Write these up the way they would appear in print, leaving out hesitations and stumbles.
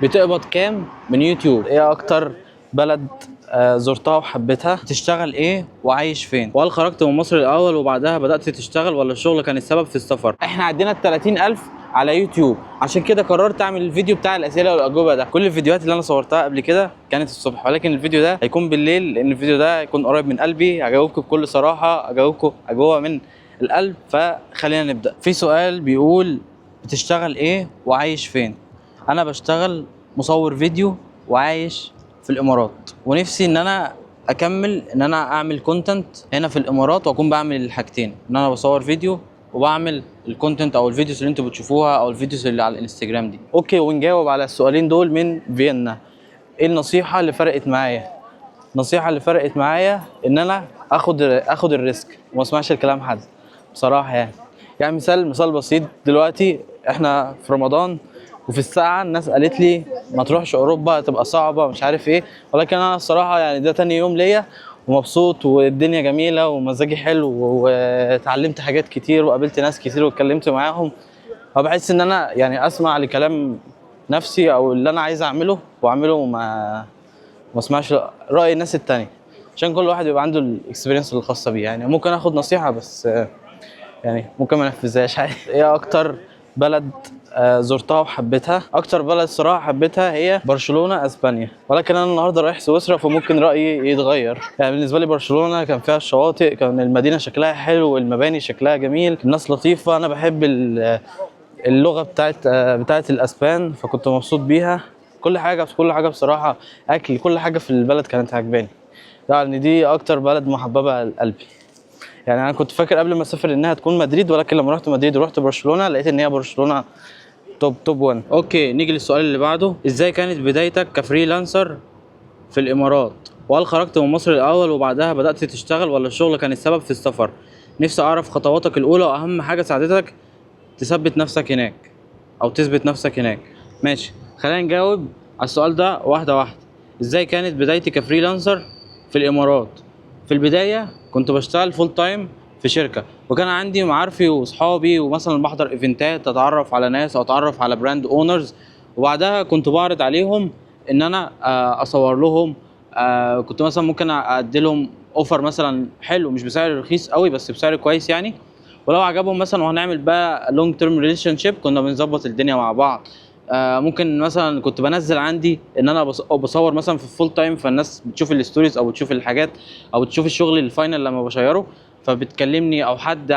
بتقبض كام من يوتيوب؟ ايه اكتر بلد زرتها وحبيتها؟ تشتغل ايه وعايش فين؟ وهل خرجت من مصر الاول وبعدها بدأت تشتغل ولا الشغل كان السبب في السفر؟ احنا عدينا ال 30,000 على يوتيوب، عشان كده قررت اعمل الفيديو بتاع الاسئله والاجوبه ده. كل الفيديوهات اللي انا صورتها قبل كده كانت الصبح، ولكن الفيديو ده هيكون بالليل لان الفيديو ده هيكون قريب من قلبي. هجاوبكم بكل صراحه، اجاوبكم اجوبه من القلب. فخلينا نبدأ. في سؤال بيقول بتشتغل ايه وعايش فين؟ انا بشتغل مصور فيديو وعايش في الامارات، ونفسي ان انا اكمل ان انا اعمل كونتنت هنا في الامارات واكون بعمل الحاجتين، ان انا بصور فيديو وبعمل الكونتنت او الفيديوز اللي انتوا بتشوفوها او الفيديوز اللي على الانستجرام دي. اوكي، ونجاوب على السؤالين دول من فيينا. ايه النصيحة اللي فرقت معايا؟ النصيحة اللي فرقت معايا ان انا اخد الريسك وما اسمعش الكلام حد بصراحة. يعني مثال بسيط، دلوقتي احنا في رمضان وفي الساعة الناس قالت لي ما تروحش اوروبا هتبقى صعبة مش عارف ايه، ولكن انا الصراحة يعني ده تاني يوم ليا ومبسوط والدنيا جميلة ومزاجي حلو واتعلمت حاجات كتير وقابلت ناس كتير واتكلمت معاهم. فبحس ان انا يعني اسمع لكلام نفسي او اللي انا عايز اعمله واعمله وما اسمعش رأي الناس التانية، عشان كل واحد يبقى عنده الاكسبيرينس الخاصة بيه. يعني ممكن اخد نصيحة بس يعني ممكن ما انفذهاش عادي. ايه اكتر بلد زرتها وحبيتها؟ اكتر بلد صراحه حبيتها هي برشلونه اسبانيا، ولكن انا النهارده رايح سويسرا فممكن رايي يتغير. يعني بالنسبه لي برشلونه كان فيها الشواطئ، كان المدينه شكلها حلو، المباني شكلها جميل، الناس لطيفه، انا بحب اللغه بتاعت الاسبان فكنت مبسوط بيها. كل حاجه بصراحه، اكل، كل حاجه في البلد كانت عجباني. يعني دي اكتر بلد محببه لقلبي. يعني انا كنت فاكر قبل ما اسافر انها تكون مدريد، ولكن لما رحت مدريد ورحت برشلونه لقيت ان هي برشلونه توب 1. اوكي، نيجي للسؤال اللي بعده. ازاي كانت بدايتك كفريلانسر في الامارات؟ وهل خرجت من مصر الاول وبعدها بدأت تشتغل ولا الشغل كان السبب في السفر؟ نفسي اعرف خطواتك الاولى واهم حاجه ساعدتك تثبت نفسك هناك او تثبت نفسك هناك. ماشي، خلينا نجاوب على السؤال ده واحده واحده. ازاي كانت بدايتي كفريلانسر في الامارات؟ في البدايه كنت بشتغل فول تايم في شركه، وكان عندي معارفي واصحابي، ومثلا بحضر ايفنتات اتعرف على ناس او اتعرف على براند اونرز، وبعدها كنت بعرض عليهم ان انا اصور لهم. كنت مثلا ممكن ادي لهم اوفر مثلا حلو، مش بسعر رخيص قوي بس بسعر كويس يعني، ولو عجبهم مثلا وهنعمل بقى لونج تيرم ريليشن شيب كنا بنظبط الدنيا مع بعض. ممكن مثلا كنت بنزل عندي ان انا بصور مثلا في الفول تايم، فالناس بتشوف الستوريز او بتشوف الحاجات او بتشوف الشغل الفاينل لما بشيره، فبتكلمني او حد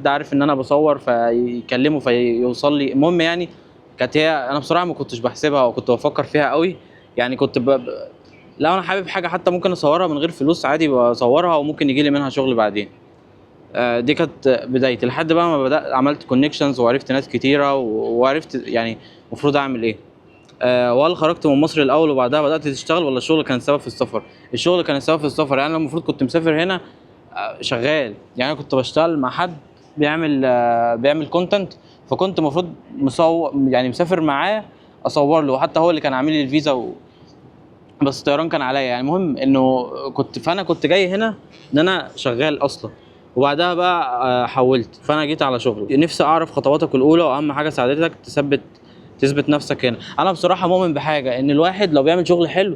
عارف ان انا بصور فيكلمه فيوصل لي. المهم يعني كانت هي، انا بصراحه ما كنتش بحسبها او كنت بفكر فيها قوي. يعني كنت لو انا حابب حاجه حتى ممكن اصورها من غير فلوس عادي بصورها وممكن يجي لي منها شغل بعدين. دي كانت بدايتي لحد بقى ما بدأت عملت كونكشنز وعرفت ناس كتيرة وعرفت يعني المفروض اعمل ايه. وهل خرجت من مصر الاول وبعدها بدأت تشتغل ولا الشغل كان السبب في السفر؟ الشغل كان السبب في السفر. يعني انا المفروض كنت مسافر هنا شغال، يعني انا كنت بشتغل مع حد بيعمل كونتنت، فكنت المفروض مصور يعني مسافر معاه اصور له، حتى هو اللي كان عامل لي الفيزا بس الطيران كان عليا. يعني المهم انه فانا كنت جاي هنا ان انا شغال اصلا، وبعدها بقى حولت فانا جيت على شغل. نفسي اعرف خطواتك الاولى واهم حاجه ساعدتك تثبت نفسك هنا. انا بصراحه مؤمن بحاجه، ان الواحد لو بيعمل شغل حلو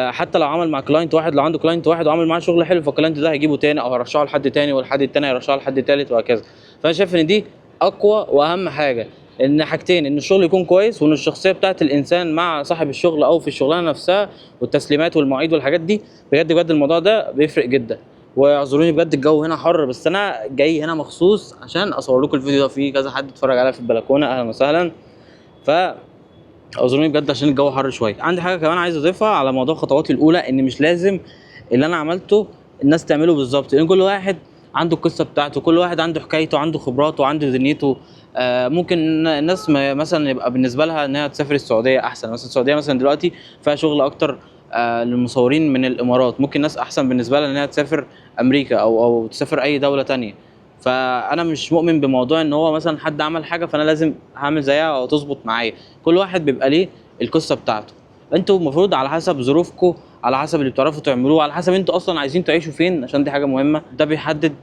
حتى لو عمل مع كلاينت واحد، لو عنده كلاينت واحد وعمل معاه شغل حلو، فالكلاينت ده هيجيبه تاني او هيرشحه لحد تاني، والحد التاني هيرشحه لحد تالت وهكذا. فانا شايف ان دي اقوى واهم حاجه، ان حاجتين، ان الشغل يكون كويس وان الشخصيه بتاعت الانسان مع صاحب الشغل او في الشغلانه نفسها والتسليمات والمواعيد والحاجات دي. بجد الموضوع ده بيفرق جدا. واعذروني بجد الجو هنا حر، بس انا جاي هنا مخصوص عشان اصور لكم الفيديو ده، فيه كذا حد اتفرج عليا في البلكونه، اهلا وسهلا. ف اعذروني بجد عشان الجو حر شويه. عندي حاجه كمان عايز اضيفها على موضوع خطواتي الاولى، ان مش لازم اللي انا عملته الناس تعمله بالظبط، لان كل واحد عنده القصه بتاعته، كل واحد عنده حكايته، عنده خبراته وعنده دنيته. ممكن الناس مثلا يبقى بالنسبه لها انها تسافر السعوديه احسن، مثلا السعوديه مثلا دلوقتي فيها شغل اكتر للمصورين من الامارات. ممكن ناس احسن بالنسبه لها انها تسافر امريكا او تسافر اي دوله تانية. فانا مش مؤمن بموضوع ان هو مثلا حد عمل حاجه فانا لازم هعمل زيها او تظبط معايا. كل واحد بيبقى ليه القصه بتاعته. انتوا المفروض على حسب ظروفكم، على حسب اللي بتعرفوا تعملوه، على حسب انتوا اصلا عايزين تعيشوا فين، عشان دي حاجه مهمه. ده بيحدد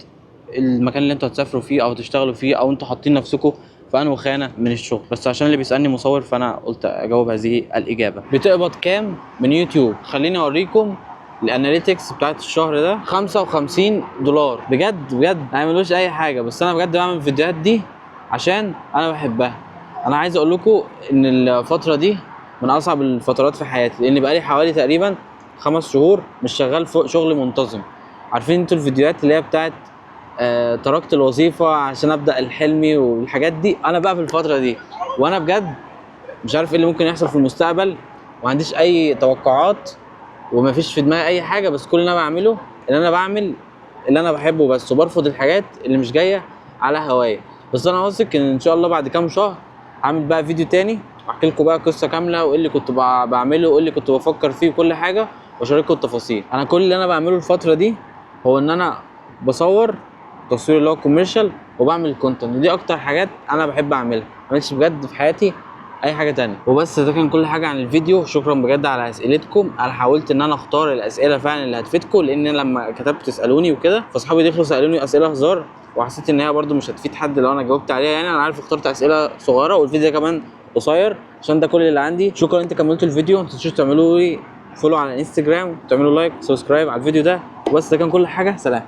المكان اللي انتوا هتسافروا فيه او تشتغلوا فيه او انتوا حاطين نفسكم في انه خانه من الشغل، بس عشان اللي بيسالني مصور فانا قلت اجاوب هذه الاجابه. بتقبض كام من يوتيوب؟ خليني اوريكم الاناليتكس بتاعت الشهر ده. $55 بجد بجد، ما عملوش اي حاجه، بس انا بجد بعمل الفيديوهات دي عشان انا بحبها. انا عايز اقول لكم ان الفتره دي من اصعب الفترات في حياتي، لان بقالي حوالي تقريبا 5 شهور مش شغال فوق شغل منتظم. عارفين انتوا الفيديوهات اللي هي بتاعت تركت الوظيفه عشان ابدا الحلمي والحاجات دي؟ انا بقى في الفتره دي، وانا بجد مش عارف ايه اللي ممكن يحصل في المستقبل، وما عنديش اي توقعات ومفيش في دماغي اي حاجه، بس كل اللي انا بعمله ان انا بعمل اللي انا بحبه بس، وبرفض الحاجات اللي مش جايه على هوايا. بس انا واثق ان شاء الله بعد كام شهر هعمل بقى فيديو تاني واحكي لكم بقى قصه كامله، وايه اللي كنت بعمله وايه اللي كنت بفكر فيه وكل حاجه، واشارككم التفاصيل. انا كل اللي انا بعمله الفتره دي هو ان انا بصور تصوير اللي هو كوميرشال، وبعمل كونتنت، ودي اكتر حاجات انا بحب اعملها. ما عملتش بجد في حياتي اي حاجه تانية. وبس ده كان كل حاجه عن الفيديو. شكرا بجد على اسئلتكم. انا حاولت ان انا اختار الاسئله فعلا اللي هتفيدكم، لان لما كتبت تسالوني وكده فاصحابي دخلوا سالوني اسئله هزار، وحسيت ان هي برده مش هتفيد حد لو انا جاوبت عليها. يعني انا عارف اخترت اسئله صغيره، والفيديو ده كمان قصير عشان ده كل اللي عندي. شكرا انت كملتوا الفيديو. ما تنسوش تعملوا لي فولو على الانستجرام، وتعملوا لايك سبسكرايب على الفيديو ده. وبس ده كان كل حاجه. سلام.